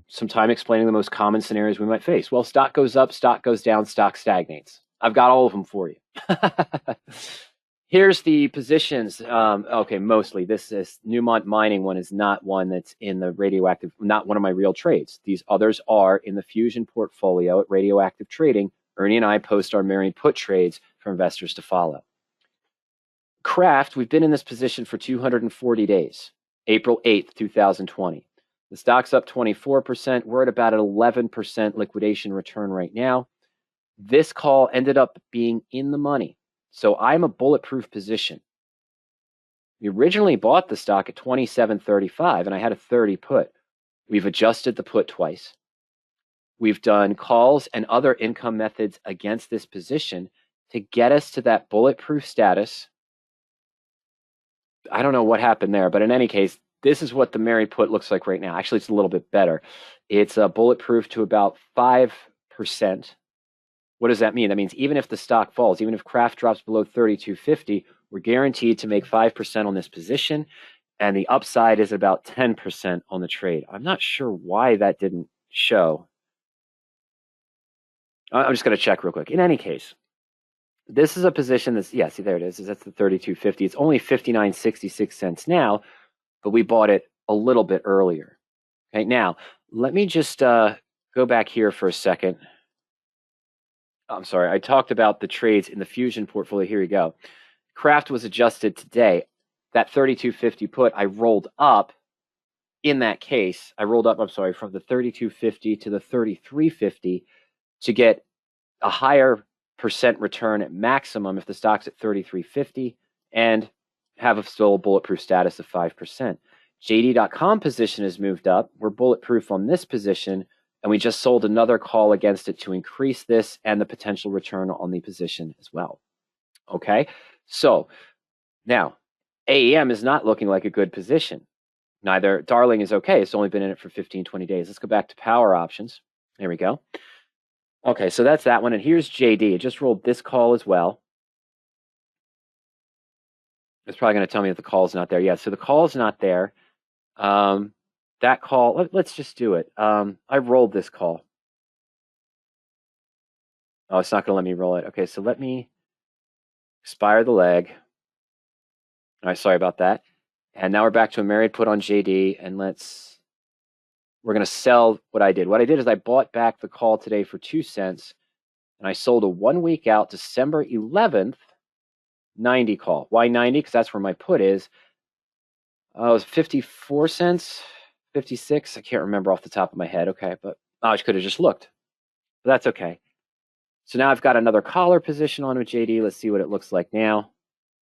some time explaining the most common scenarios we might face. Well, stock goes up, stock goes down, stock stagnates. I've got all of them for you. Here's the positions. Okay, mostly. This Newmont Mining one is not one that's in the RadioActive, not one of my real trades. These others are in the Fusion portfolio at RadioActive Trading. Ernie and I post our married put trades for investors to follow. Craft, we've been in this position for 240 days, April 8th, 2020. The stock's up 24%. We're at about an 11% liquidation return right now. This call ended up being in the money. So I'm a bulletproof position. We originally bought the stock at 27.35 and I had a 30 put. We've adjusted the put twice. We've done calls and other income methods against this position to get us to that bulletproof status. I don't know what happened there, but in any case, this is what the married put looks like right now. Actually, it's a little bit better. It's a bulletproof to about 5%. What does that mean? That means even if the stock falls, even if Craft drops below 32.50, we're guaranteed to make 5% on this position, and the upside is about 10% on the trade. I'm not sure why that didn't show. I'm just going to check real quick. In any case, this is a position that's, yeah, see, there it is. That's the 32.50. It's only 59.66 cents now, but we bought it a little bit earlier. Okay, now, let me just go back here for a second. I'm sorry, I talked about the trades in the Fusion portfolio. Here you go. Craft was adjusted today. That 32.50 put, I rolled up in that case. I rolled up, I'm sorry, from the 32.50 to the 33.50 to get a higher percent return at maximum if the stock's at 33.50 and have a still bulletproof status of 5%. JD.com position has moved up. We're bulletproof on this position, and we just sold another call against it to increase this and the potential return on the position as well. Okay, so now AEM is not looking like a good position. Neither Darling is okay. It's only been in it for 15, 20 days. Let's go back to power options. There we go. Okay, so that's that one. And here's JD. It just rolled this call as well. It's probably going to tell me that the call's not there. Yeah, so the call's not there. That call, let's just do it. I rolled this call. Oh, it's not going to let me roll it. Okay, so let me expire the leg. All right, sorry about that. And now we're back to a married put on JD, and we're going to sell what I did. What I did is I bought back the call today for 2 cents, and I sold a 1 week out, December 11th, 90 call. Why 90? Because that's where my put is. It was 54 cents, 56. I can't remember off the top of my head. Okay, but I could have just looked. But that's okay. So now I've got another collar position on with JD. Let's see what it looks like now.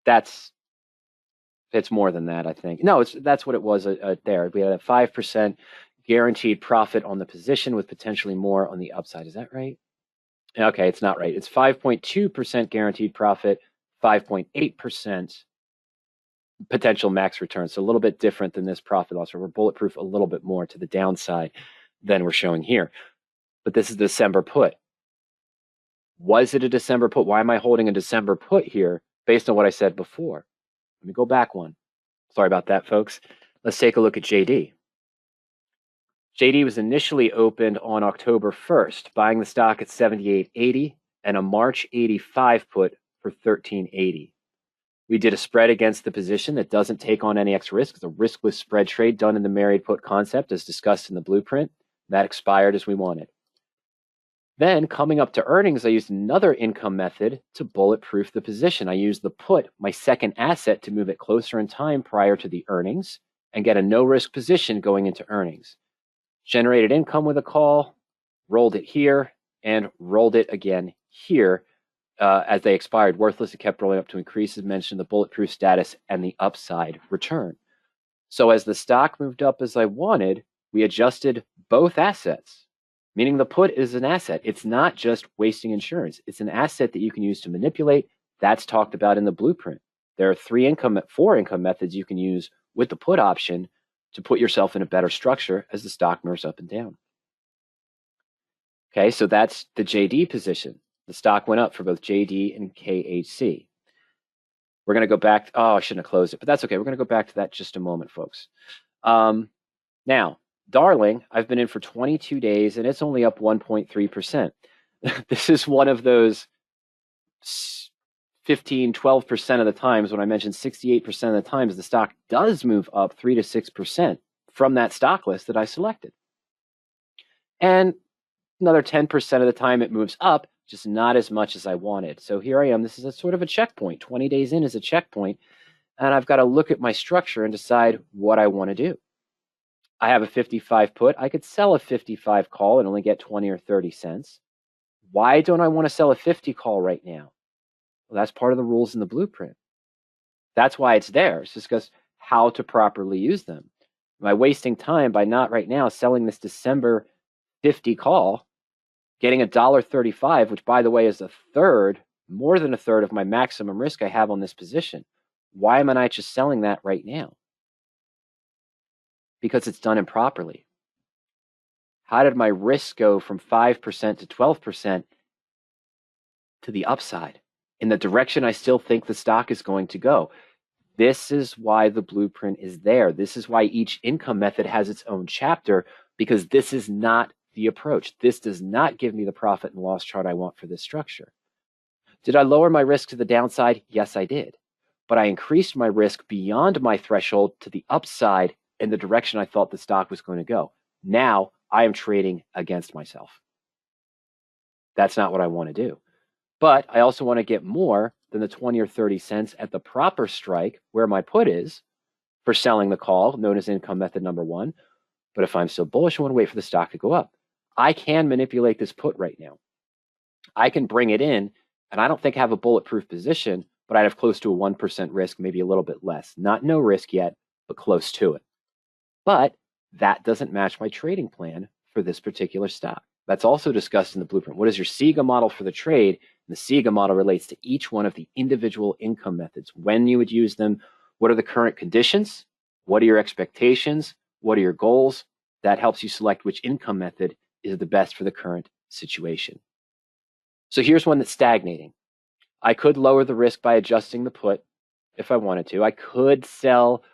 It's more than that, I think. No, that's what it was there. We had a 5% guaranteed profit on the position with potentially more on the upside. Is that right? Okay, it's not right. It's 5.2% guaranteed profit, 5.8% potential max return. So a little bit different than this profit loss. We're bulletproof a little bit more to the downside than we're showing here. But this is the December put. Was it a December put? Why am I holding a December put here based on what I said before? Let me go back one. Sorry about that, folks. Let's take a look at JD. JD was initially opened on October 1st, buying the stock at 78.80 and a March 85 put for 13.80. We did a spread against the position that doesn't take on any extra risk. It's a riskless spread trade done in the married put concept as discussed in the blueprint. That expired as we wanted. Then coming up to earnings, I used another income method to bulletproof the position. I used the put, my second asset, to move it closer in time prior to the earnings and get a no-risk position going into earnings. Generated income with a call, rolled it here, and rolled it again here as they expired. Worthless, it kept rolling up to increase, as mentioned, the bulletproof status and the upside return. So as the stock moved up as I wanted, we adjusted both assets, meaning the put is an asset. It's not just wasting insurance. It's an asset that you can use to manipulate. That's talked about in the blueprint. There are four income methods you can use with the put option to put yourself in a better structure as the stock moves up and down. Okay, so that's the JD position. The stock went up for both JD and KHC. We're going to go back. Oh, I shouldn't have closed it, but that's okay. We're going to go back to that just a moment, folks. Now, darling, I've been in for 22 days and it's only up 1.3%. This is one of those 15, 12% of the times when I mentioned 68% of the times the stock does move up 3 to 6% from that stock list that I selected. And another 10% of the time it moves up, just not as much as I wanted. So here I am. This is a sort of a checkpoint. 20 days in is a checkpoint. And I've got to look at my structure and decide what I want to do. I have a 55 put. I could sell a 55 call and only get 20 or 30 cents. Why don't I want to sell a 50 call right now? Well, that's part of the rules in the blueprint. That's why it's there. It's discuss how to properly use them. Am I wasting time by not right now selling this December 50 call, getting $1.35, which by the way is a third, more than a third of my maximum risk I have on this position? Why am I not just selling that right now? Because it's done improperly. How did my risk go from 5% to 12% to the upside in the direction I still think the stock is going to go? This is why the blueprint is there. This is why each income method has its own chapter, because this is not the approach. This does not give me the profit and loss chart I want for this structure. Did I lower my risk to the downside? Yes, I did. But I increased my risk beyond my threshold to the upside in the direction I thought the stock was going to go. Now I am trading against myself. That's not what I want to do. But I also want to get more than the 20 or 30 cents at the proper strike where my put is for selling the call, known as income method number one. But if I'm still bullish, I want to wait for the stock to go up. I can manipulate this put right now. I can bring it in, and I don't think I have a bulletproof position, but I'd have close to a 1% risk, maybe a little bit less. Not no risk yet, but close to it. But that doesn't match my trading plan for this particular stock. That's also discussed in the blueprint. What is your SIGA model for the trade? And the SIGA model relates to each one of the individual income methods, when you would use them, what are the current conditions, what are your expectations, what are your goals. That helps you select which income method is the best for the current situation. So here's one that's stagnating. I could lower the risk by adjusting the put if I wanted to. I could sell,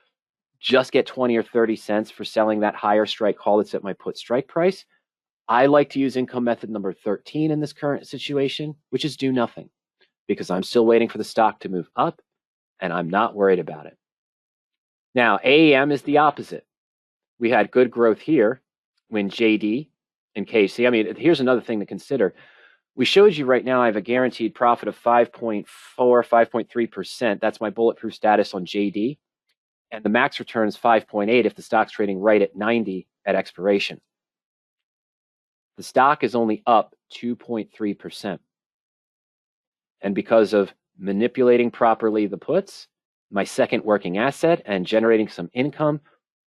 just get 20 or 30 cents for selling that higher strike call that's at my put strike price. I like to use income method number 13 in this current situation, which is do nothing, because I'm still waiting for the stock to move up and I'm not worried about it. Now, AEM is the opposite. We had good growth here when JD and KC. I mean, here's another thing to consider. We showed you right now I have a guaranteed profit of 5.4, 5.3%. That's my bulletproof status on JD. And the max return is 5.8 if the stock's trading right at 90 at expiration. The stock is only up 2.3%. And because of manipulating properly the puts, my second working asset, and generating some income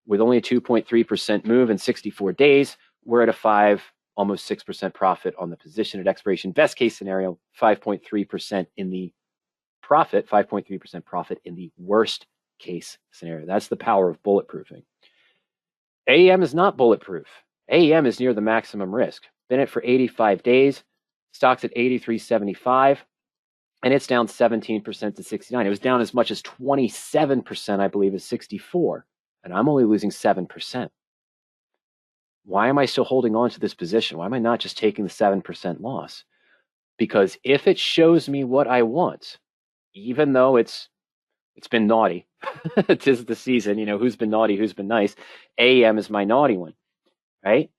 with only a 2.3% move in 64 days, we're at a 5, almost 6% profit on the position at expiration. Best case scenario, 5.3% in the profit, 5.3% profit in the worst case scenario. That's the power of bulletproofing. AEM is not bulletproof. AEM is near the maximum risk. Been it for 85 days. Stock's at 83.75, and it's down 17% to 69. It was down as much as 27%, I believe, is 64, and I'm only losing 7%. Why am I still holding on to this position? Why am I not just taking the 7% loss? Because if it shows me what I want, even though it's been naughty, 'tis the season, you know, who's been naughty, who's been nice. AEM is my naughty one, right?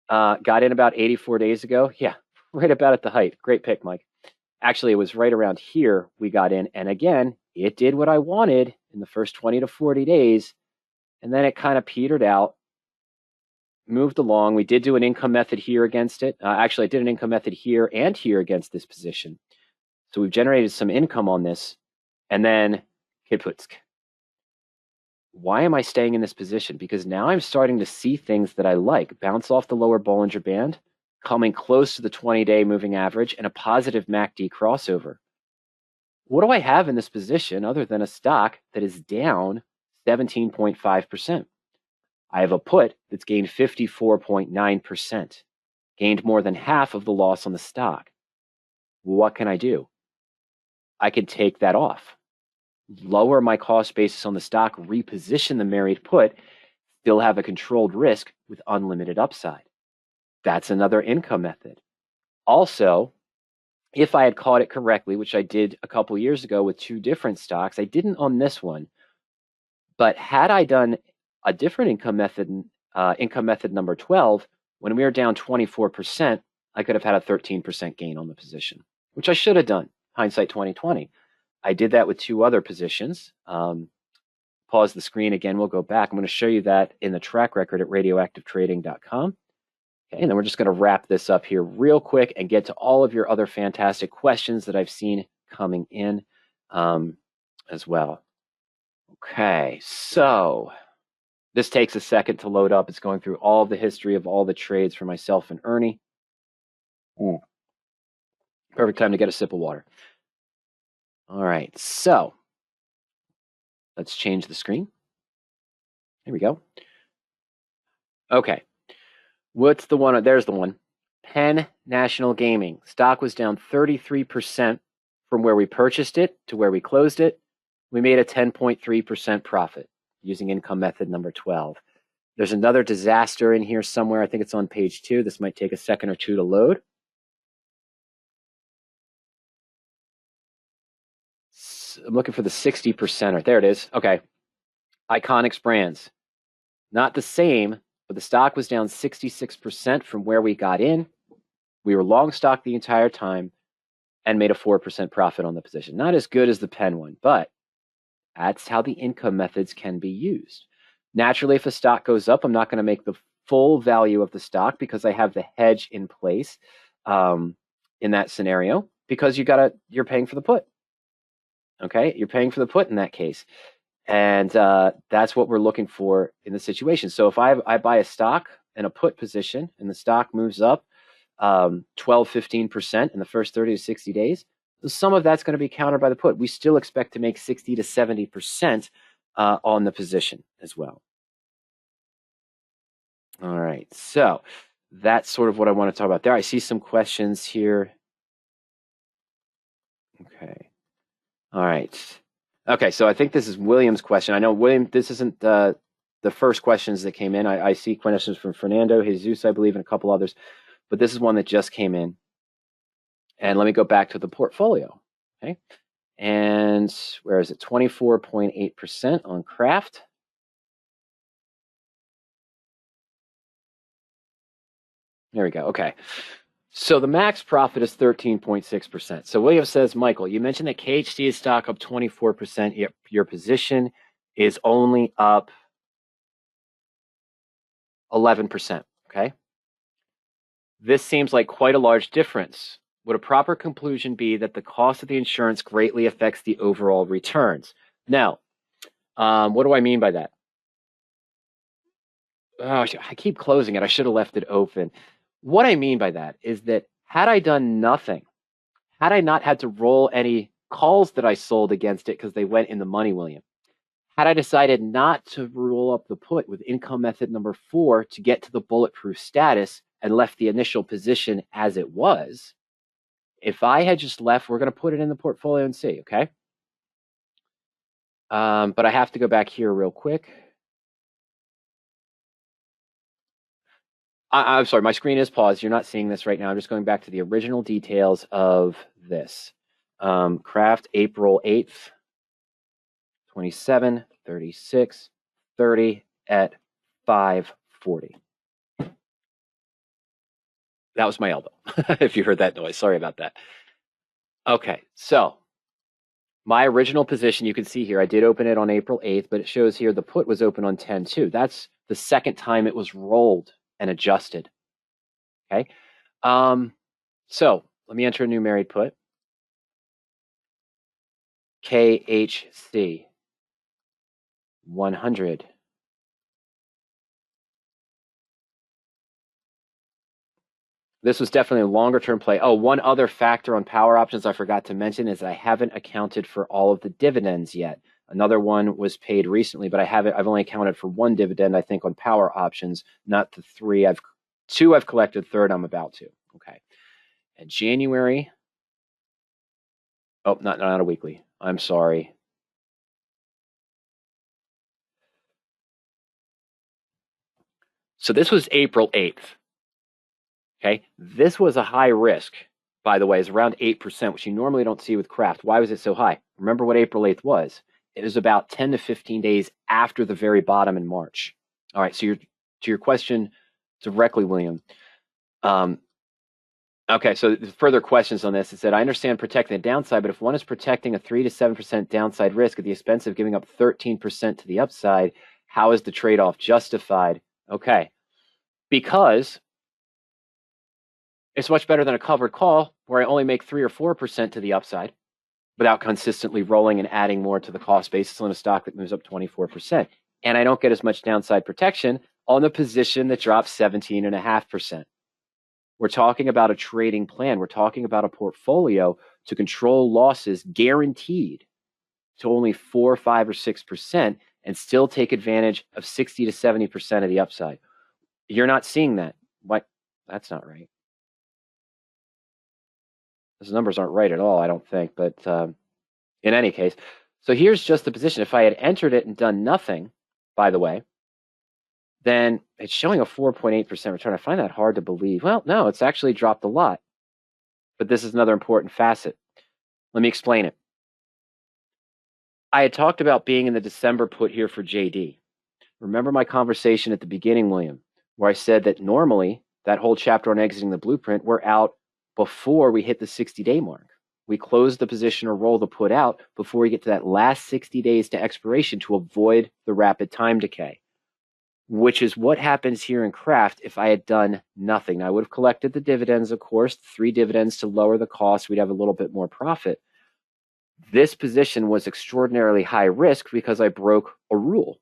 Got in about 84 days ago. Yeah, right about at the height. Great pick, Mike. Actually, it was right around here we got in. And again, it did what I wanted in the first 20 to 40 days. And then it kind of petered out, moved along. We did do an income method here against it. Actually, I did an income method here and here against this position. So we've generated some income on this. And then Kidputsk. Why am I staying in this position? Because now I'm starting to see things that I like. Bounce off the lower Bollinger Band, coming close to the 20-day moving average, and a positive MACD crossover. What do I have in this position other than a stock that is down 17.5%? I have a put that's gained 54.9%, gained more than half of the loss on the stock. What can I do? I can take that off, lower my cost basis on the stock, reposition the married put, still have a controlled risk with unlimited upside. That's another income method. Also, if I had caught it correctly, which I did a couple years ago with 2 different stocks, I didn't on this one, but had I done a different income method number 12, when we were down 24%, I could have had a 13% gain on the position, which I should have done. Hindsight 2020. I did that with 2 other positions. Pause the screen again. We'll go back. I'm going to show you that in the track record at RadioActiveTrading.com. Okay, and then we're just going to wrap this up here real quick and get to all of your other fantastic questions that I've seen coming in as well. Okay, so this takes a second to load up. It's going through all the history of all the trades for myself and Ernie. Perfect time to get a sip of water. All right, so let's change the screen. Here we go. Okay, what's the one? There's the one. Penn National Gaming. Stock was down 33% from where we purchased it to where we closed it. We made a 10.3% profit using income method number 12. There's another disaster in here somewhere. I think it's on page 2. This might take a second or 2 to load. I'm looking for the 60%. There it is. Okay. Iconics Brands. Not the same, but the stock was down 66% from where we got in. We were long stock the entire time and made a 4% profit on the position. Not as good as the Penn one, but that's how the income methods can be used. Naturally, if a stock goes up, I'm not going to make the full value of the stock because I have the hedge in place in that scenario, because you're paying for the put. Okay, you're paying for the put in that case. And that's what we're looking for in the situation. So if I buy a stock in a put position and the stock moves up 12-15% in the first 30 to 60 days, some of that's going to be countered by the put. We still expect to make 60 to 70% on the position as well. All right, so that's sort of what I want to talk about there. I see some questions here. Okay. All right. Okay, so I think this is William's question. I know, William, this isn't the first questions that came in. I see questions from Fernando, Jesus, I believe, and a couple others. But this is one that just came in. And let me go back to the portfolio. Okay. And where is it? 24.8% on Kraft. There we go. Okay. So the max profit is 13.6%. So William says, Michael, you mentioned that KHT is stock up 24%. Your position is only up 11%. Okay. This seems like quite a large difference. Would a proper conclusion be that the cost of the insurance greatly affects the overall returns? Now, what do I mean by that? Oh, I keep closing it. I should have left it open. What I mean by that is that had I done nothing, had I not had to roll any calls that I sold against it because they went in the money, William, had I decided not to roll up the put with income method number 4 to get to the bulletproof status and left the initial position as it was, if I had just left, we're going to put it in the portfolio and see, okay? But I have to go back here real quick. I'm sorry, my screen is paused. You're not seeing this right now. I'm just going back to the original details of this. Kraft, April 8th, 27, 36, 30 at 5:40. That was my elbow, if you heard that noise. Sorry about that. Okay, so my original position, you can see here, I did open it on April 8th, but it shows here the put was open on 10/2. That's the second time it was rolled and adjusted. Okay. So let me enter a new married put. KHC 100. This was definitely a longer term play. Oh, one other factor on power options I forgot to mention is I haven't accounted for all of the dividends yet. Another one was paid recently, but I've only accounted for one dividend, I think, on power options, not the 3. Two I've collected, third I'm about to. Okay. And January. Oh, not a weekly. I'm sorry. So this was April 8th. Okay, this was a high risk, by the way, is around 8%, which you normally don't see with craft. Why was it so high? Remember what April 8th was. It was about 10 to 15 days after the very bottom in March. All right, so to your question directly, William. Okay, so further questions on this. It said, I understand protecting the downside, but if one is protecting a 3 to 7% downside risk at the expense of giving up 13% to the upside, how is the trade-off justified? Okay, because it's much better than a covered call where I only make 3 or 4% to the upside without consistently rolling and adding more to the cost basis on a stock that moves up 24%. And I don't get as much downside protection on the position that drops 17.5%. We're talking about a trading plan. We're talking about a portfolio to control losses guaranteed to only 4, 5, or 6% and still take advantage of 60 to 70% of the upside. You're not seeing that. What? That's not right. Those numbers aren't right at all, I don't think. But in any case, so here's just the position. If I had entered it and done nothing, by the way, then it's showing a 4.8% return. I find that hard to believe. Well, no, it's actually dropped a lot. But this is another important facet. Let me explain it. I had talked about being in the December put here for JD. Remember my conversation at the beginning, William, where I said that normally that whole chapter on exiting the blueprint, we're out before we hit the 60-day mark. We close the position or roll the put out before we get to that last 60 days to expiration to avoid the rapid time decay, which is what happens here in craft if I had done nothing. I would have collected the dividends, of course, 3 dividends to lower the cost. We'd have a little bit more profit. This position was extraordinarily high risk because I broke a rule.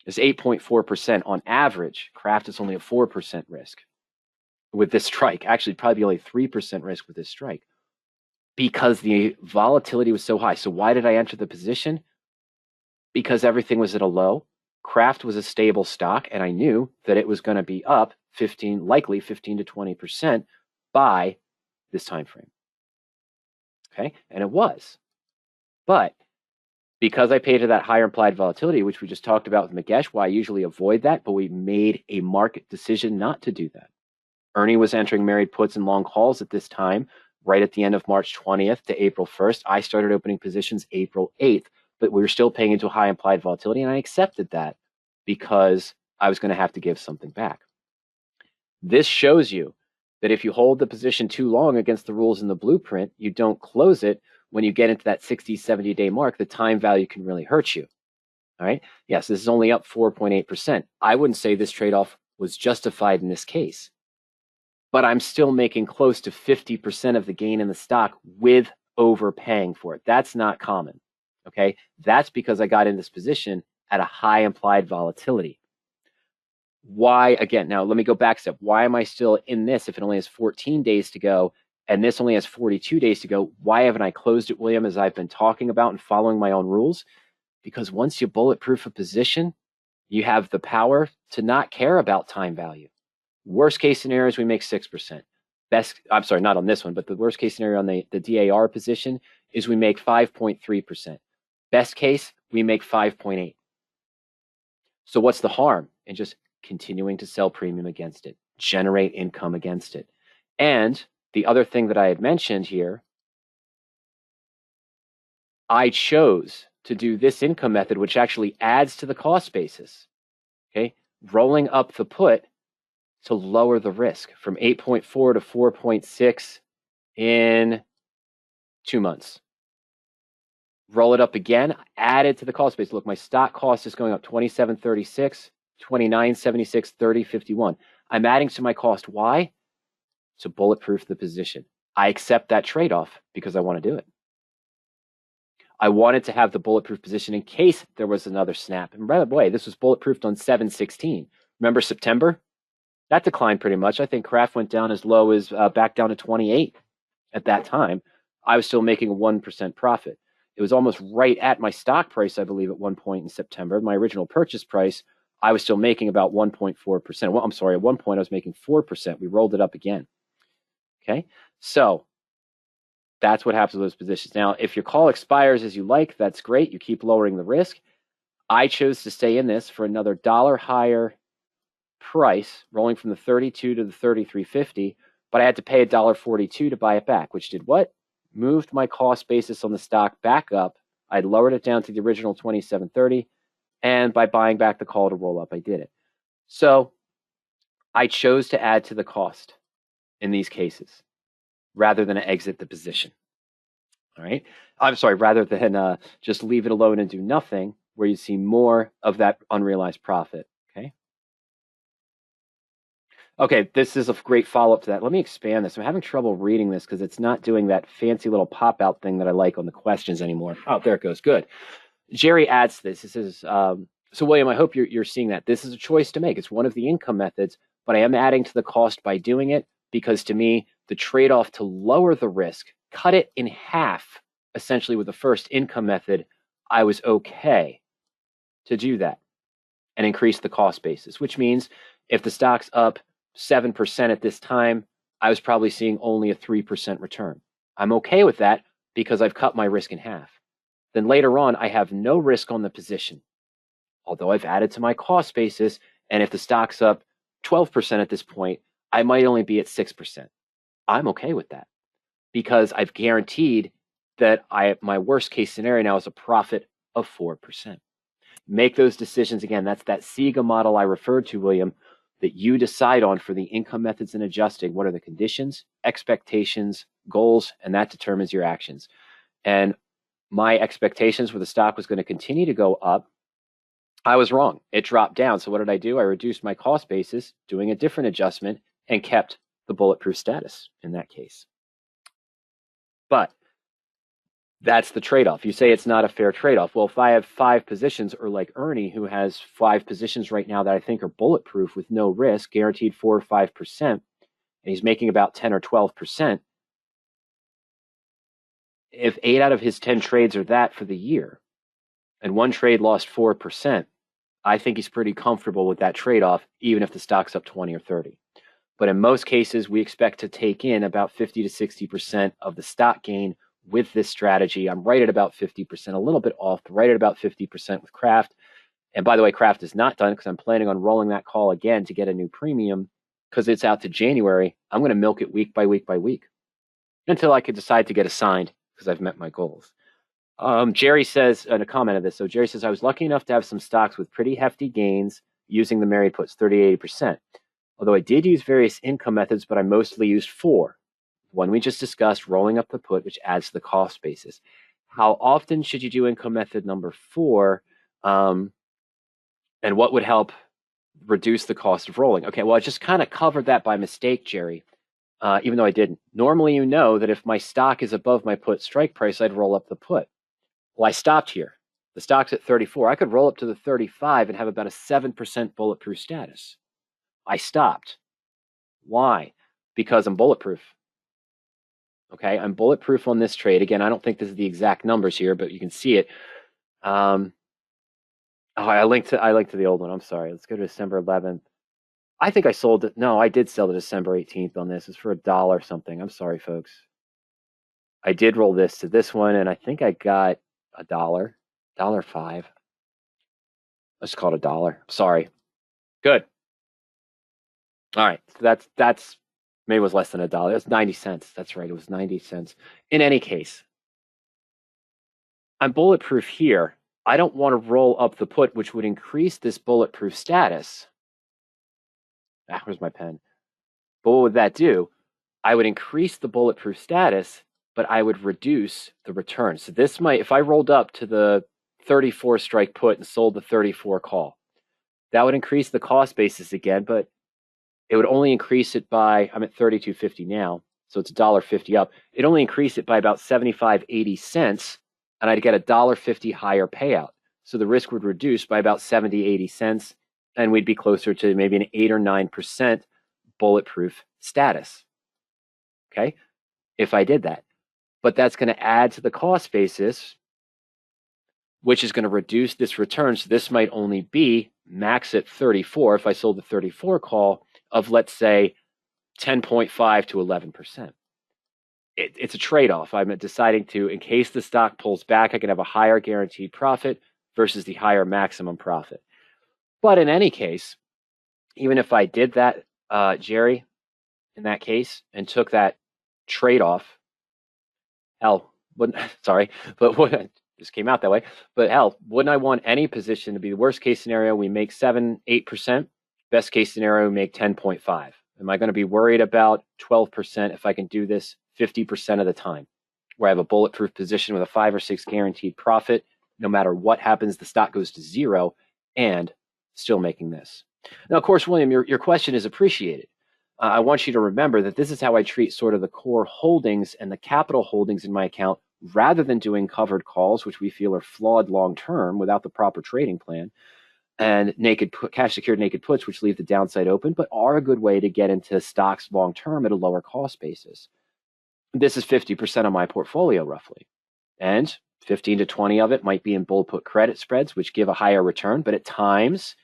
It's 8.4% on average. Craft is only a 4% risk with this strike. Actually, probably only 3% risk with this strike because the volatility was so high. So why did I enter the position? Because everything was at a low. Craft was a stable stock, and I knew that it was going to be up likely 15 to 20% by this time frame. Okay, and it was. But because I paid to that higher implied volatility, which we just talked about with Magesh, why I usually avoid that, but we made a market decision not to do that. Ernie was entering married puts and long calls at this time, right at the end of March 20th to April 1st. I started opening positions April 8th, but we were still paying into high implied volatility, and I accepted that because I was going to have to give something back. This shows you that if you hold the position too long against the rules in the blueprint, you don't close it. When you get into that 60, 70-day mark, the time value can really hurt you. All right. Yes, this is only up 4.8%. I wouldn't say this trade-off was justified in this case, but I'm still making close to 50% of the gain in the stock with overpaying for it. That's not common. Okay. That's because I got in this position at a high implied volatility. Why, again, now let me go back a step. Why am I still in this if it only has 14 days to go? And this only has 42 days to go. Why haven't I closed it, William, as I've been talking about and following my own rules? Because once you bulletproof a position, you have the power to not care about time value. Worst case scenario is we make 6%. I'm sorry, not on this one, but the worst case scenario on the DAR position is we make 5.3%. Best case, we make 5.8. So what's the harm in just continuing to sell premium against it, generate income against it? And the other thing that I had mentioned here, I chose to do this income method, which actually adds to the cost basis, okay? Rolling up the put to lower the risk from 8.4 to 4.6 in 2 months. Roll it up again, add it to the cost base. Look, my stock cost is going up 27.36, 29.76, 30.51. I'm adding to my cost. Why? To bulletproof the position. I accept that trade-off because I want to do it. I wanted to have the bulletproof position in case there was another snap. And by the way, this was bulletproofed on 7/16. Remember September? That declined pretty much. I think craft went down as low as back down to 28 at that time. I was still making a 1% profit. It was almost right at my stock price, I believe, at one point in September. My original purchase price, I was still making about 1.4%. Well, I'm sorry, at one point I was making 4%. We rolled it up again. Okay, so that's what happens with those positions. Now, if your call expires as you like, that's great. You keep lowering the risk. I chose to stay in this for another $1 higher price, rolling from the 32 to the 33.50, but I had to pay $1.42 to buy it back, which did what? Moved my cost basis on the stock back up. I'd lowered it down to the original 27.30, and by buying back the call to roll up, I did it. So I chose to add to the cost in these cases rather than exit the position. All right. I'm sorry, rather than just leave it alone and do nothing, where you see more of that unrealized profit. Okay. Okay, this is a great follow-up to that. Let me expand this. I'm having trouble reading this because it's not doing that fancy little pop-out thing that I like on the questions anymore. Oh, there it goes. Good. Jerry adds to this. He says, so William, I hope you're seeing that. This is a choice to make. It's one of the income methods, but I am adding to the cost by doing it because to me, the trade-off to lower the risk, cut it in half, essentially with the first income method, I was okay to do that and increase the cost basis, which means if the stock's up 7% at this time, I was probably seeing only a 3% return. I'm okay with that because I've cut my risk in half. Then later on, I have no risk on the position, although I've added to my cost basis. And if the stock's up 12% at this point, I might only be at 6%. I'm okay with that because I've guaranteed that my worst case scenario now is a profit of 4%. Make those decisions again. That's that SIGA model I referred to, William, that you decide on for the income methods and adjusting. What are the conditions, expectations, goals, and that determines your actions. And my expectations were the stock was going to continue to go up. I was wrong. It dropped down. So what did I do? I reduced my cost basis, doing a different adjustment, and kept the bulletproof status in that case. But that's the trade-off. You say it's not a fair trade-off. Well, if I have 5 positions, or like Ernie, who has 5 positions right now that I think are bulletproof with no risk, guaranteed 4 or 5%, and he's making about 10 or 12%, if 8 out of his 10 trades are that for the year, and one trade lost 4%, I think he's pretty comfortable with that trade-off, even if the stock's up 20 or 30. But in most cases, we expect to take in about 50 to 60% of the stock gain with this strategy. I'm right at about 50%, a little bit off, but right at about 50% with Kraft. And by the way, Kraft is not done because I'm planning on rolling that call again to get a new premium because it's out to January. I'm going to milk it week by week by week until I could decide to get assigned because I've met my goals. Jerry says, in a comment of this, so Jerry says, I was lucky enough to have some stocks with pretty hefty gains using the married puts, 30-80%. Although I did use various income methods, but I mostly used 4. One we just discussed, rolling up the put, which adds to the cost basis. How often should you do income method number 4? And what would help reduce the cost of rolling? Okay, well, I just kind of covered that by mistake, Jerry, even though I didn't. Normally, you know that if my stock is above my put strike price, I'd roll up the put. Well, I stopped here. The stock's at 34. I could roll up to the 35 and have about a 7% bulletproof status. I stopped. Why? Because I'm bulletproof. Okay, I'm bulletproof on this trade. Again, I don't think this is the exact numbers here, but you can see it. I linked to the old one. I'm sorry. Let's go to December 11th. I think I sold it. No, I did sell the December 18th on this. It's for $1 something. I'm sorry, folks. I did roll this to this one, and I think I got $1, $1.05. Let's call it $1. Sorry. Good. All right. So that's maybe it was less than $1. That's 90 cents. That's right. It was 90 cents. In any case, I'm bulletproof here. I don't want to roll up the put, which would increase this bulletproof status. Where's my pen? But what would that do? I would increase the bulletproof status, but I would reduce the return. So this might, if I rolled up to the 34 strike put and sold the 34 call, that would increase the cost basis again, but it would only increase it by, I'm at 32.50 now, so it's $1.50 up. It only increase it by about 75, 80 cents, and I'd get a $1.50 higher payout. So the risk would reduce by about 70, 80 cents, and we'd be closer to maybe an 8 or 9% bulletproof status. Okay, if I did that. But that's going to add to the cost basis, which is going to reduce this return. So this might only be max at 34 if I sold the 34 call of, let's say, 10.5 to 11%. It's a trade-off. I'm deciding to, in case the stock pulls back, I can have a higher guaranteed profit versus the higher maximum profit. But in any case, even if I did that, Jerry, in that case, and took that trade-off, hell, wouldn't, sorry, but what just came out that way, but hell, wouldn't I want any position to be the worst case scenario? We make 7-8%, best case scenario, we make 10.5. Am I going to be worried about 12% if I can do this 50% of the time, where I have a bulletproof position with a 5 or 6 guaranteed profit? No matter what happens, the stock goes to zero and still making this. Now, of course, William, your question is appreciated. I want you to remember that this is how I treat sort of the core holdings and the capital holdings in my account, rather than doing covered calls, which we feel are flawed long-term without the proper trading plan, and naked cash secured naked puts, which leave the downside open, but are a good way to get into stocks long-term at a lower cost basis. This is 50% of my portfolio, roughly. And 15 to 20 of it might be in bull put credit spreads, which give a higher return. But at times,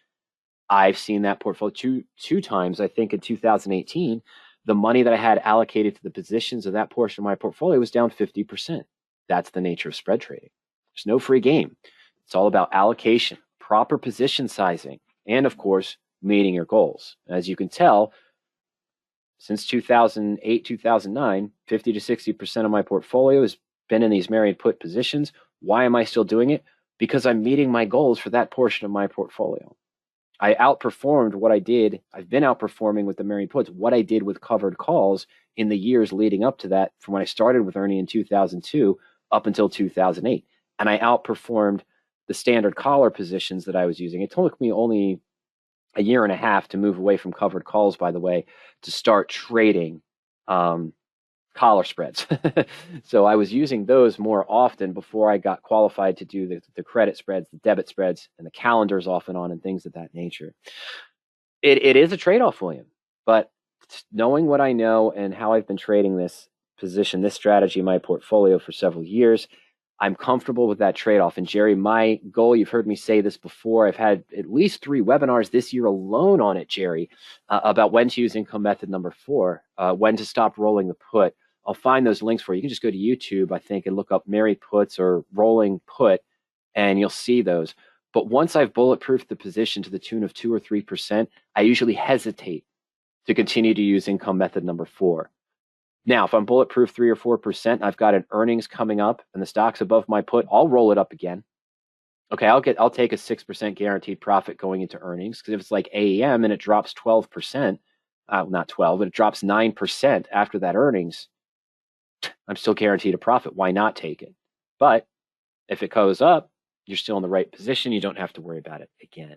I've seen that portfolio two times. I think in 2018, the money that I had allocated to the positions of that portion of my portfolio was down 50%. That's the nature of spread trading. There's no free game. It's all about allocation, proper position sizing, and of course, meeting your goals. As you can tell, since 2008, 2009, 50 to 60% of my portfolio has been in these married put positions. Why am I still doing it? Because I'm meeting my goals for that portion of my portfolio. I outperformed what I did. I've been outperforming with the married puts, what I did with covered calls in the years leading up to that, from when I started with Ernie in 2002 up until 2008. And I outperformed the standard collar positions that I was using. It took me only a year and a half to move away from covered calls, by the way, to start trading collar spreads. So I was using those more often before I got qualified to do the credit spreads, the debit spreads, and the calendars off and on and things of that nature. It is a trade-off, William, but knowing what I know and how I've been trading this position, this strategy in my portfolio for several years, I'm comfortable with that trade-off. And Jerry, my goal, you've heard me say this before, I've had at least 3 webinars this year alone on it, Jerry, about when to use income method number 4, when to stop rolling the put. I'll find those links for you. You can just go to YouTube, I think, and look up married puts or rolling put, and you'll see those. But once I've bulletproofed the position to the tune of 2 or 3%, I usually hesitate to continue to use income method number 4. Now, if I'm bulletproof 3 or 4%, I've got an earnings coming up and the stock's above my put, I'll roll it up again. Okay, I'll take a 6% guaranteed profit going into earnings, because if it's like AEM and it drops 12%, not 12, but it drops 9% after that earnings, I'm still guaranteed a profit. Why not take it? But if it goes up, you're still in the right position. You don't have to worry about it again.